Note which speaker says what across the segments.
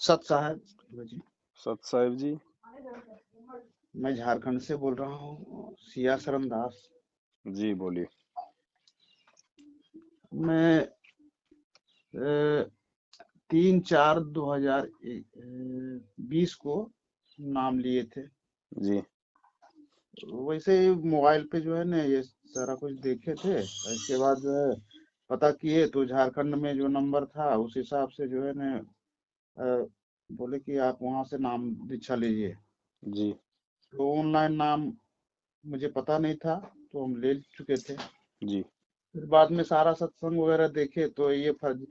Speaker 1: सत साहब जी।
Speaker 2: सत साहिब जी।
Speaker 1: मैं झारखंड से बोल रहा हूँ, सिया शरण दास।
Speaker 2: जी बोलिए।
Speaker 1: मैं 3/4/2020 को नाम लिए थे।
Speaker 2: जी
Speaker 1: वैसे ही मोबाइल पे जो है ना ये सारा कुछ देखे थे। इसके बाद जो है पता किए तो झारखंड में जो नंबर था उस हिसाब से जो है ना अ, बोले कि आप वहां से नाम दीक्षा लीजिए।
Speaker 2: जी
Speaker 1: तो ऑनलाइन नाम मुझे पता नहीं था, तो हम ले चुके थे।
Speaker 2: जी
Speaker 1: फिर बाद में सारा सत्संग वगैरह देखे तो ये फर्ज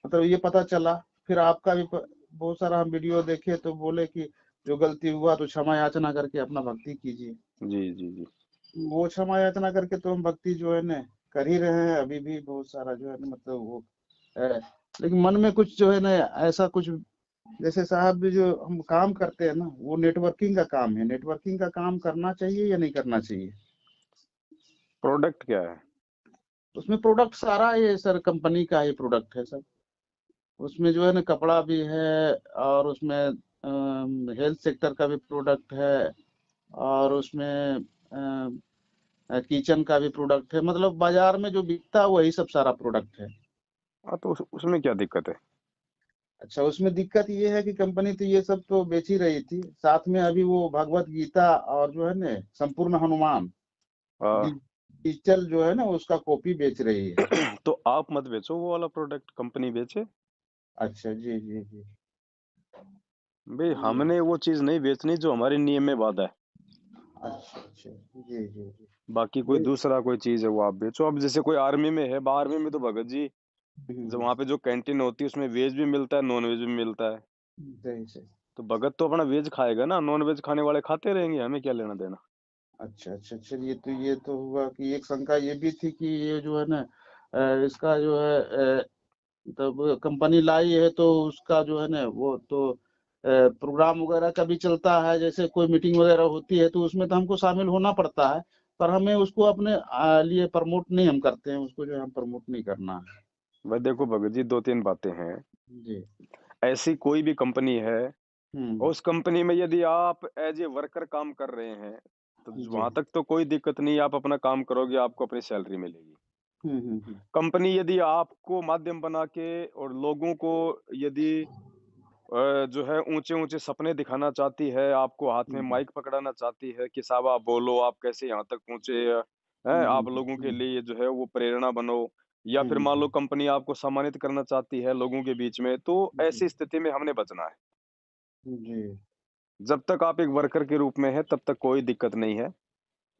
Speaker 1: मतलब ये पता चला। फिर आपका भी बहुत सारा हम वीडियो देखे तो बोले कि जो गलती हुआ तो क्षमा याचना करके अपना भक्ति कीजिए।
Speaker 2: जी जी जी
Speaker 1: वो क्षमा याचना करके तो हम भक्ति जो है ना कर ही रहे हैं अभी भी बहुत सारा जो है ना मतलब वो है। लेकिन मन में कुछ जो है ना ऐसा कुछ, जैसे साहब भी जो हम काम करते हैं ना वो नेटवर्किंग का काम है। नेटवर्किंग का काम करना चाहिए या नहीं करना चाहिए?
Speaker 2: प्रोडक्ट क्या है?
Speaker 1: उसमें प्रोडक्ट सारा ये सर कंपनी का ही प्रोडक्ट है सर। उसमें जो है ना कपड़ा भी है, और उसमें हेल्थ सेक्टर का भी प्रोडक्ट है, और उसमें किचन का भी प्रोडक्ट है। मतलब बाजार में जो बिकता है वही सब सारा प्रोडक्ट है।
Speaker 2: हाँ तो उसमें क्या दिक्कत है?
Speaker 1: अच्छा, उसमें दिक्कत ये है कि कंपनी तो ये सब तो बेच ही रही थी, साथ में अभी वो भगवत गीता और जो है ना संपूर्ण हनुमान
Speaker 2: हाँ।
Speaker 1: डिजिटल जो है ना उसका कॉपी बेच रही है।
Speaker 2: तो आप मत बेचो वो वाला प्रोडक्ट, कंपनी बेचे।
Speaker 1: अच्छा जी जी जी।
Speaker 2: भाई
Speaker 1: ये
Speaker 2: हमने वो चीज नहीं बेचनी जो हमारे नियम में बाधा है।
Speaker 1: अच्छा अच्छा जी जी जी।
Speaker 2: बाकी कोई
Speaker 1: ये
Speaker 2: दूसरा कोई चीज है वो आप बेचो। अब जैसे कोई आर्मी में है, आर्मी में तो भगत जी जब वहाँ पे जो कैंटीन होती है उसमें वेज भी मिलता है, नॉन वेज भी मिलता है।
Speaker 1: सही सही।
Speaker 2: तो भगत तो अपना वेज खाएगा ना, नॉन वेज खाने वाले खाते रहेंगे, हमें क्या लेना देना।
Speaker 1: अच्छा अच्छा, चलिए तो ये तो हुआ कि एक शंका ये भी थी कि ये जो है ना इसका जो है तब कंपनी लाई है तो उसका जो है ना वो तो प्रोग्राम वगैरह का भी चलता है। जैसे कोई मीटिंग वगैरह होती है तो उसमें तो हमको शामिल होना पड़ता है, पर हमें उसको अपने लिए प्रमोट नहीं हम करते हैं, उसको जो है हम प्रमोट नहीं करना है।
Speaker 2: भाई देखो भगत जी, दो तीन बातें हैं।
Speaker 1: जी।
Speaker 2: ऐसी कोई भी कंपनी है,
Speaker 1: हम्म।
Speaker 2: और उस कंपनी में यदि आप एज ए वर्कर काम कर रहे हैं तो
Speaker 1: जी।
Speaker 2: वहां तक तो कोई दिक्कत नहीं, आप अपना काम करोगे, आपको अपनी सैलरी मिलेगी।
Speaker 1: हम्म।
Speaker 2: कंपनी यदि आपको माध्यम बना के और लोगों को यदि जो है ऊंचे ऊंचे सपने दिखाना चाहती है, आपको हाथ में
Speaker 1: हम्म
Speaker 2: माइक पकड़ाना चाहती है कि साहब आप बोलो, आप कैसे यहाँ तक पहुंचे हैं, आप लोगों के
Speaker 1: हम्म
Speaker 2: लिए जो है वो प्रेरणा बनो, या फिर मान लो कंपनी आपको सम्मानित करना चाहती है लोगों के बीच में, तो
Speaker 1: जी
Speaker 2: ऐसी स्थिति में हमने बचना है।
Speaker 1: जी।
Speaker 2: जब तक आप एक वर्कर के रूप में है तब तक कोई दिक्कत नहीं है।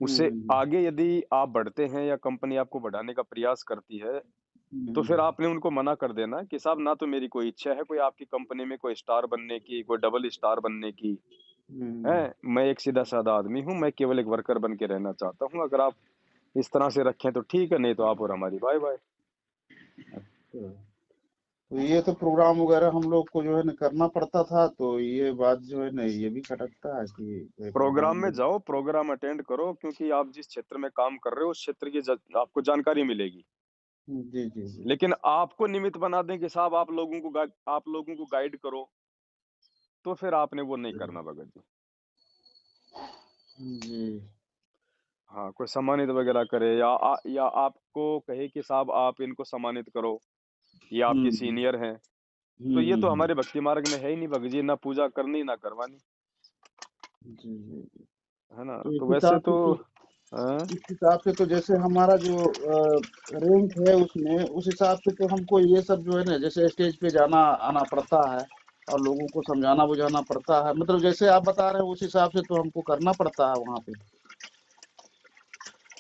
Speaker 2: उससे
Speaker 1: हम्म
Speaker 2: आगे यदि आप बढ़ते हैं या कंपनी आपको बढ़ाने का प्रयास करती है, तो
Speaker 1: हम्म
Speaker 2: फिर आपने उनको मना कर देना कि साहब ना तो मेरी कोई इच्छा है कोई आपकी कंपनी में कोई स्टार बनने की, कोई डबल स्टार बनने की है।
Speaker 1: हम्म।
Speaker 2: मैं एक सीधा साधा आदमी हूँ, मैं केवल एक वर्कर बन के रहना चाहता हूँ। अगर आप इस तरह से रखें तो ठीक है, नहीं तो आप और हमारी बाय बाय।
Speaker 1: अच्छा, तो ये तो प्रोग्राम वगैरह हम लोग को जो है ना करना पड़ता था, तो ये बात जो है ना ये भी खटकता है कि ये
Speaker 2: प्रोग्राम
Speaker 1: प्रोग्राम
Speaker 2: में जाओ, प्रोग्राम अटेंड करो, क्योंकि आप जिस क्षेत्र में काम कर रहे हो उस क्षेत्र की आपको जानकारी मिलेगी।
Speaker 1: जी जी जी
Speaker 2: लेकिन आपको निमित्त बना दें कि साहब आप लोगों को गाइड करो, तो फिर आपने वो नहीं करना भगत जी।
Speaker 1: जी।
Speaker 2: हाँ, कोई सम्मानित वगैरह करे या आपको कहे कि साहब आप इनको सम्मानित करो, ये आपके
Speaker 1: हम्म
Speaker 2: सीनियर हैं, तो ये तो
Speaker 1: हम्म।
Speaker 2: हमारे भक्ति मार्ग में है ही नहीं भगत जी, ना पूजा करनी ना करवानी,
Speaker 1: जी जी जी।
Speaker 2: है ना।
Speaker 1: तो
Speaker 2: तो वैसे तो
Speaker 1: इस हिसाब से तो जैसे हमारा जो रैंक है उसमें उस हिसाब से तो हमको ये सब जो है ना जैसे स्टेज पे जाना आना पड़ता है, और लोगों को समझाना बुझाना पड़ता है। मतलब जैसे आप बता रहे हैं उस हिसाब से तो हमको करना पड़ता है वहाँ पे।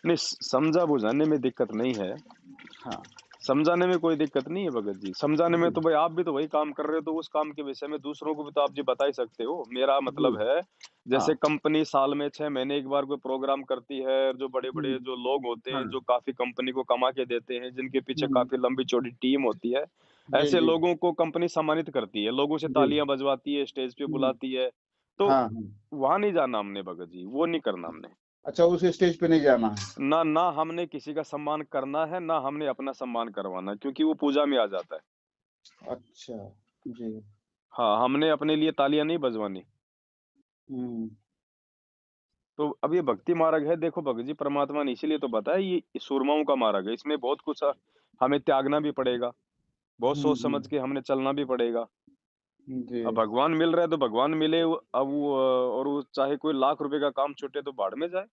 Speaker 2: नहीं, समझा बुझाने में दिक्कत नहीं है,
Speaker 1: हाँ
Speaker 2: समझाने में कोई दिक्कत नहीं है भगत जी। समझाने में
Speaker 1: जी
Speaker 2: तो भाई आप भी तो वही काम कर रहे हो, तो उस काम के विषय में दूसरों को भी तो आप जी बता ही सकते हो। मेरा
Speaker 1: जी।
Speaker 2: मतलब है,
Speaker 1: हाँ।
Speaker 2: जैसे कंपनी साल में 6 महीने एक बार कोई प्रोग्राम करती है, जो बड़े बड़े
Speaker 1: हम्म।
Speaker 2: जो लोग होते
Speaker 1: हाँ।
Speaker 2: हैं जो काफी कंपनी को कमा के देते हैं, जिनके पीछे
Speaker 1: हम्म।
Speaker 2: काफी लंबी चौड़ी टीम होती है,
Speaker 1: जी
Speaker 2: ऐसे
Speaker 1: जी
Speaker 2: लोगों को कंपनी सम्मानित करती है, लोगों से
Speaker 1: जी।
Speaker 2: तालियां बजवाती है, स्टेज पे
Speaker 1: हम्म।
Speaker 2: बुलाती है। तो
Speaker 1: हाँ हाँ।
Speaker 2: वहां नहीं जाना हमने भगत जी, वो नहीं करना हमने।
Speaker 1: अच्छा, उस स्टेज पे नहीं जाना है।
Speaker 2: ना ना हमने किसी का सम्मान करना है, ना हमने अपना सम्मान करवाना है, क्योंकि वो पूजा में आ जाता है।
Speaker 1: अच्छा। जी।
Speaker 2: हाँ, हमने अपने लिए तालियाँ नहीं बजवानी।
Speaker 1: हम्म
Speaker 2: तो अब ये भक्ति मार्ग है, देखो भगत जी, परमात्मा ने इसीलिए तो बताया ये सूरमाओं का मार्ग है। इसमें बहुत कुछ हमें त्यागना भी पड़ेगा, बहुत सोच समझ
Speaker 1: हम्म।
Speaker 2: के हमने चलना भी पड़ेगा।
Speaker 1: जी।
Speaker 2: अब भगवान मिल रहा है तो भगवान मिले, अब वो और वो चाहे कोई लाख रुपए का काम छूटे तो भाड़ में जाए।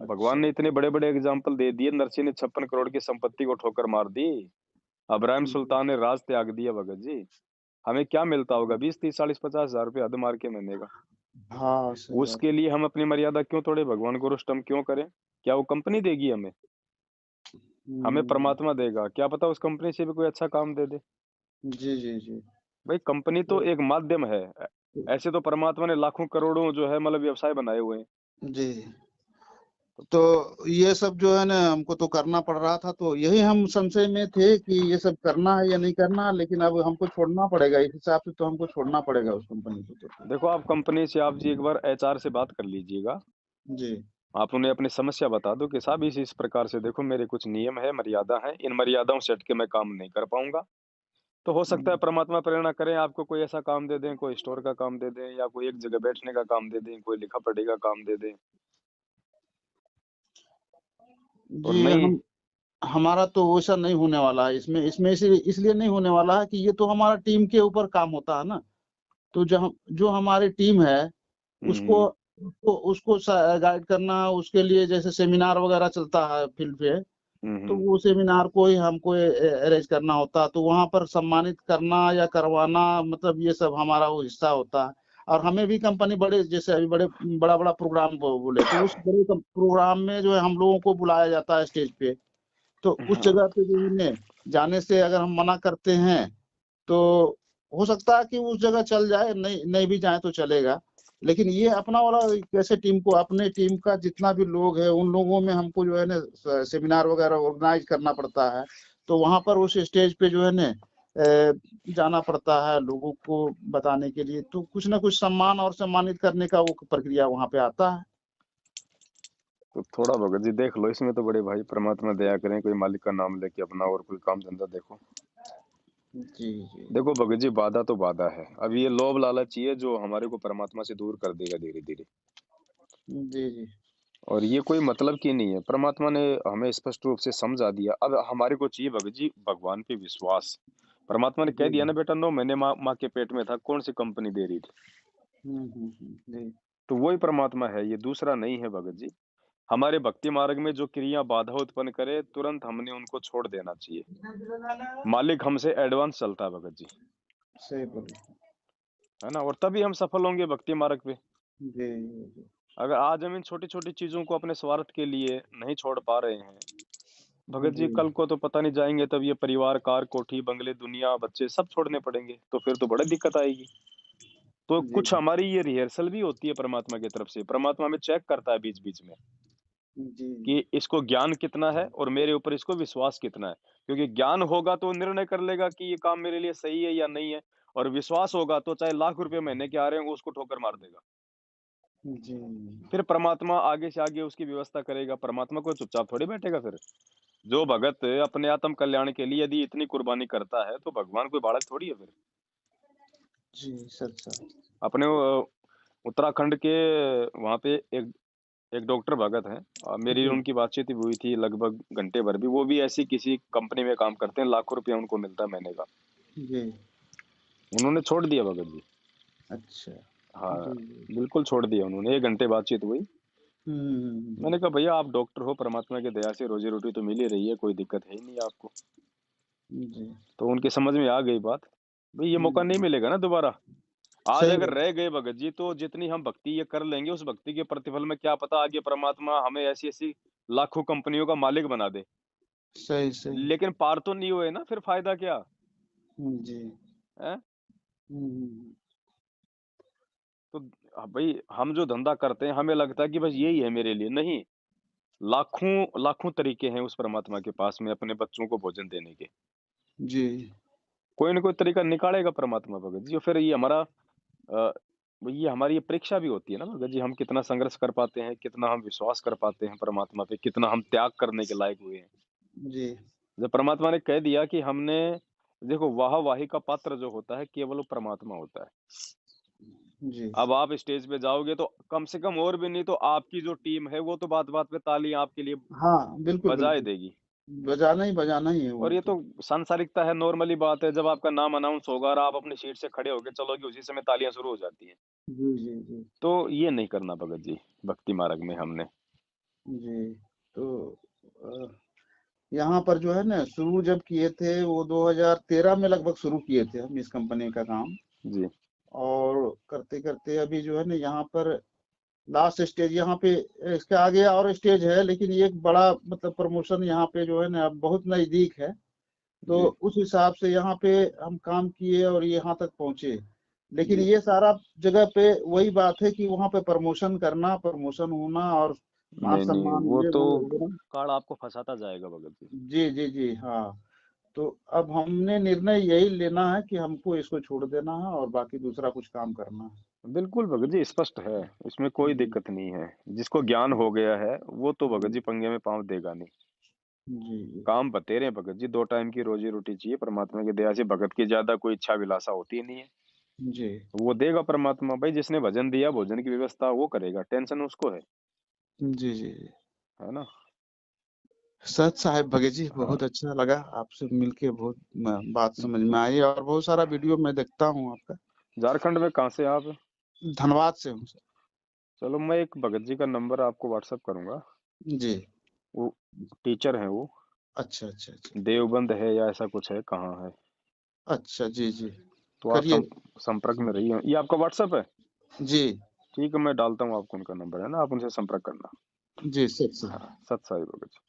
Speaker 2: भगवान
Speaker 1: अच्छा।
Speaker 2: ने इतने बड़े बड़े एग्जाम्पल दे दिए। नरसिंह ने 56 करोड़ की संपत्ति को ठोकर मार दी। अब्राहिम
Speaker 1: जी।
Speaker 2: सुल्तान ने राज त्याग दिया। भगत जी, हमें क्या मिलता होगा? 20, 30, 40, 50 हजार रुपये हद मार के महीने का।
Speaker 1: हाँ सही बात।
Speaker 2: उसके लिए हम अपनी मर्यादा क्यों तोड़े? भगवान को रुष्ट हम क्यों करें? क्या वो कंपनी देगी हमें? हमें
Speaker 1: हम्म।
Speaker 2: परमात्मा देगा। क्या पता उस कंपनी से भी कोई अच्छा काम दे दे।
Speaker 1: जी जी जी।
Speaker 2: भाई कंपनी तो एक माध्यम है। ऐसे तो परमात्मा ने लाखों करोड़ों जो है मतलब व्यवसाय बनाए हुए हैं।
Speaker 1: जी। तो ये सब जो है ना हमको तो करना पड़ रहा था, तो यही हम संशय में थे कि ये सब करना है या नहीं करना, लेकिन अब हमको छोड़ना पड़ेगा, इस हिसाब से तो हमको छोड़ना पड़ेगा उस कंपनी को तो।
Speaker 2: देखो, आप कंपनी से आप जी एक बार एचआर से बात कर लीजिएगा।
Speaker 1: जी।
Speaker 2: आप उन्हें अपनी समस्या बता दो कि साहब इस प्रकार से देखो, मेरे कुछ नियम है, मर्यादा है, इन मर्यादाओं से हट के मैं काम नहीं कर पाऊंगा। तो हो सकता है
Speaker 1: हम्म।
Speaker 2: परमात्मा प्रेरणा करें, आपको कोई ऐसा काम दे दें, कोई स्टोर का काम दे दें, या कोई एक जगह बैठने का काम दे दें, कोई लिखा पढ़ी का काम दे दें। और
Speaker 1: जी।
Speaker 2: नहीं।
Speaker 1: हम हमारा तो वैसा नहीं होने वाला है इसमें इसमें इसलिए नहीं होने वाला है कि ये तो हमारा टीम के ऊपर काम होता है ना। तो जो हमारी टीम है उसको
Speaker 2: हम्म
Speaker 1: उसको उसको गाइड करना, उसके लिए जैसे सेमिनार वगैरह चलता है फील्ड पे, तो
Speaker 2: हम्म
Speaker 1: वो सेमिनार को ही हमको अरेंज करना होता, तो वहां पर सम्मानित करना या करवाना, मतलब ये सब हमारा वो हिस्सा होता है। और हमें भी कंपनी बड़े, जैसे अभी बड़ा बड़ा प्रोग्राम बोले, तो उस बड़े प्रोग्राम में जो है हम लोगों को बुलाया जाता है स्टेज पे। तो उस
Speaker 2: हाँ।
Speaker 1: जगह पे जो है जाने से अगर हम मना करते हैं तो हो सकता है कि उस जगह चल जाए, नहीं नहीं भी जाए तो चलेगा। लेकिन ये अपना वाला कैसे टीम को, अपने टीम का जितना भी लोग है उन लोगों में हमको जो है ना सेमिनार वगैरह ऑर्गेनाइज करना पड़ता है। तो वहां पर उस स्टेज पे जो है ना जाना पड़ता है लोगों को बताने के लिए, तो कुछ ना कुछ सम्मान और सम्मानित करने का वो प्रक्रिया वहां पे आता है।
Speaker 2: तो थोड़ा भगत जी देख लो इसमें तो, बड़े भाई परमात्मा दया करें, कोई मालिक का नाम लेके अपना और कोई काम धंधा देखो।
Speaker 1: जी जी
Speaker 2: देखो भगत जी, बाधा तो बाधा है। अब ये लोभ लालच ही है जो हमारे को परमात्मा से दूर कर देगा धीरे धीरे।
Speaker 1: जी जी।
Speaker 2: और ये कोई मतलब की नहीं है। परमात्मा ने हमें स्पष्ट रूप से समझा दिया। अब हमारे को चाहिए भगत जी भगवान पे विश्वास। परमात्मा ने कह
Speaker 1: जी।
Speaker 2: दिया ना बेटा, 9 महीने माँ के पेट में था, कौन सी कंपनी दे रही थी?
Speaker 1: जी।
Speaker 2: तो वही परमात्मा है, ये दूसरा नहीं है भगत जी। हमारे भक्ति मार्ग में जो क्रिया बाधा उत्पन्न करे, तुरंत हमने उनको छोड़ देना चाहिए। मालिक हमसे एडवांस चलता है भगत जी,
Speaker 1: सही बोले।
Speaker 2: है ना? और तभी हम सफल होंगे भक्ति मार्ग पे।
Speaker 1: जी जी।
Speaker 2: अगर आज हम इन छोटी छोटी चीजों को अपने स्वार्थ के लिए नहीं छोड़ पा रहे हैं, भगत जी
Speaker 1: जी
Speaker 2: कल को तो पता नहीं जाएंगे, तब ये परिवार, कार, कोठी, बंगले, दुनिया, बच्चे सब छोड़ने पड़ेंगे, तो फिर तो बड़ी दिक्कत आएगी। तो
Speaker 1: जी
Speaker 2: कुछ हमारी ये रिहर्सल भी होती है परमात्मा की तरफ से। परमात्मा हमें चेक करता है बीच बीच में
Speaker 1: जी।
Speaker 2: कि इसको ज्ञान कितना है और मेरे ऊपर इसको विश्वास कितना है। क्योंकि ज्ञान होगा तो निर्णय कर लेगा कि ये काम मेरे लिए सही है या नहीं है। और विश्वास होगा तो चाहे लाख रुपए महीने के आ रहे हैं उसको ठोकर मार देगा।
Speaker 1: जी।
Speaker 2: फिर परमात्मा आगे से आगे उसकी व्यवस्था करेगा। परमात्मा को चुपचाप थोड़ी बैठेगा फिर। जो भगत अपने आत्म कल्याण के लिए यदि इतनी कुर्बानी करता है तो भगवान कोई बालक थोड़ी है फिर।
Speaker 1: जी सच सच।
Speaker 2: अपने उत्तराखंड के वहां पे एक एक डॉक्टर भगत हैं। मेरी
Speaker 1: जी
Speaker 2: उनकी बातचीत भी हुई थी लगभग घंटे भर भी। वो भी ऐसी किसी कंपनी में काम करते हैं, लाखों रुपया उनको मिलता है महीने का।
Speaker 1: जी।
Speaker 2: उन्होंने छोड़ दिया भगत जी।
Speaker 1: अच्छा।
Speaker 2: हाँ,
Speaker 1: जी जी।
Speaker 2: बिल्कुल छोड़ दिया उन्होंने। 1 घंटे बातचीत हुई। मैंने
Speaker 1: हम्म।
Speaker 2: कहा भैया आप डॉक्टर हो, परमात्मा की दया से रोजी रोटी तो मिल ही रही है, कोई दिक्कत है ही नहीं आपको।
Speaker 1: जी।
Speaker 2: तो उनके समझ में आ गई बात। भाई ये मौका नहीं
Speaker 1: हम्म।
Speaker 2: मिलेगा ना दोबारा। आज
Speaker 1: सही
Speaker 2: अगर
Speaker 1: बात।
Speaker 2: रह गए भगत जी तो जितनी हम भक्ति ये कर लेंगे, उस भक्ति के प्रतिफल में क्या पता आगे परमात्मा हमें ऐसी ऐसी लाखों कंपनियों का मालिक बना दे।
Speaker 1: सही सही।
Speaker 2: लेकिन पार तो नहीं हुए ना, फिर फायदा क्या
Speaker 1: जी।
Speaker 2: है?
Speaker 1: हम्म।
Speaker 2: तो भाई हम जो धंधा करते हैं हमें लगता है कि बस यही है मेरे लिए। नहीं, लाखों लाखों तरीके हैं उस परमात्मा के पास में अपने बच्चों को भोजन देने के।
Speaker 1: जी।
Speaker 2: कोई ना कोई तरीका निकालेगा परमात्मा भगत जी। और फिर ये हमारा ये हमारी ये परीक्षा भी होती है ना भगत जी, हम कितना संघर्ष कर पाते हैं, कितना हम विश्वास कर पाते हैं परमात्मा पे, कितना हम त्याग करने के लायक हुए हैं।
Speaker 1: जी।
Speaker 2: जब परमात्मा ने कह दिया कि हमने देखो वाहवाही का पात्र जो होता है केवल वो परमात्मा होता है।
Speaker 1: जी
Speaker 2: अब आप स्टेज पे जाओगे तो कम से कम और भी नहीं तो आपकी जो टीम है वो तो बात-बात पे तालियां आपके लिए
Speaker 1: हाँ, बिल्कुल
Speaker 2: बजाए
Speaker 1: बिल्कुल
Speaker 2: देगी।
Speaker 1: बजाना ही है
Speaker 2: और
Speaker 1: वो
Speaker 2: ये
Speaker 1: तो।
Speaker 2: तो सांसारिकता है, नॉर्मली बात है। जब आपका नाम अनाउंस होगा और आप अपनी सीट से खड़े होके चलोगे उसी समय तालियां शुरू हो जाती हैं।
Speaker 1: जी जी जी
Speaker 2: तो ये नहीं करना भगत जी भक्ति मार्ग में हमने।
Speaker 1: जी। तो अ, यहाँ पर जो है ना शुरू जब किए थे वो 2013 में लगभग शुरू किए थे हम इस कंपनी का काम।
Speaker 2: जी
Speaker 1: और करते करते अभी जो है ना यहाँ पर लास्ट स्टेज यहाँ पे, इसके आगे और स्टेज है लेकिन ये एक बड़ा मतलब प्रमोशन यहाँ पे जो है ना अब बहुत नजदीक है। तो
Speaker 2: जी
Speaker 1: उस हिसाब से यहाँ पे हम काम किए और यहाँ तक पहुंचे। लेकिन
Speaker 2: जी
Speaker 1: ये सारा जगह पे वही बात है कि वहाँ पे प्रमोशन करना, प्रमोशन होना और मान
Speaker 2: नहीं नहीं
Speaker 1: सम्मान
Speaker 2: वो
Speaker 1: ये
Speaker 2: तो
Speaker 1: वो ना।
Speaker 2: कार्ड आपको फंसाता जाएगा भगत जी।
Speaker 1: जी जी जी हाँ। तो अब हमने निर्णय यही लेना है कि हमको इसको छोड़ देना है और बाकी दूसरा कुछ काम करना है।
Speaker 2: बिल्कुल भगत जी स्पष्ट है, इसमें कोई
Speaker 1: जी
Speaker 2: दिक्कत नहीं है। जिसको ज्ञान हो गया है वो तो भगत
Speaker 1: जी
Speaker 2: जी पंगे में पाँव देगा नहीं।
Speaker 1: जी जी
Speaker 2: काम बतेरे हैं भगत जी, 2 टाइम की रोजी रोटी चाहिए परमात्मा की दया से। भगत की ज्यादा कोई इच्छा विलासा होती ही नहीं है।
Speaker 1: जी
Speaker 2: वो देगा परमात्मा भाई, जिसने भजन दिया भोजन की व्यवस्था वो करेगा, टेंशन उसको
Speaker 1: जी जी।
Speaker 2: है ना।
Speaker 1: सच साहब भगत जी
Speaker 2: हाँ
Speaker 1: बहुत अच्छा लगा आपसे मिलके, बहुत बात समझ में आई और बहुत सारा वीडियो मैं देखता हूँ आपका।
Speaker 2: झारखंड में कहाँ से आप?
Speaker 1: धन्यवाद से हूँ सर।
Speaker 2: चलो मैं एक भगत जी का नंबर आपको व्हाट्सअप करूंगा।
Speaker 1: जी।
Speaker 2: वो टीचर हैं वो,
Speaker 1: अच्छा अच्छा अच्छा
Speaker 2: देवबंद है या ऐसा कुछ है, कहाँ है।
Speaker 1: अच्छा। जी जी
Speaker 2: तो आप
Speaker 1: करिए।
Speaker 2: संपर्क में रहिए। ये आपका व्हाट्सअप है?
Speaker 1: जी
Speaker 2: ठीक है मैं डालता हूँ आपको उनका नंबर, है ना, आप उनसे संपर्क करना।
Speaker 1: जी सच सच।
Speaker 2: हाँ सत साई भगत जी।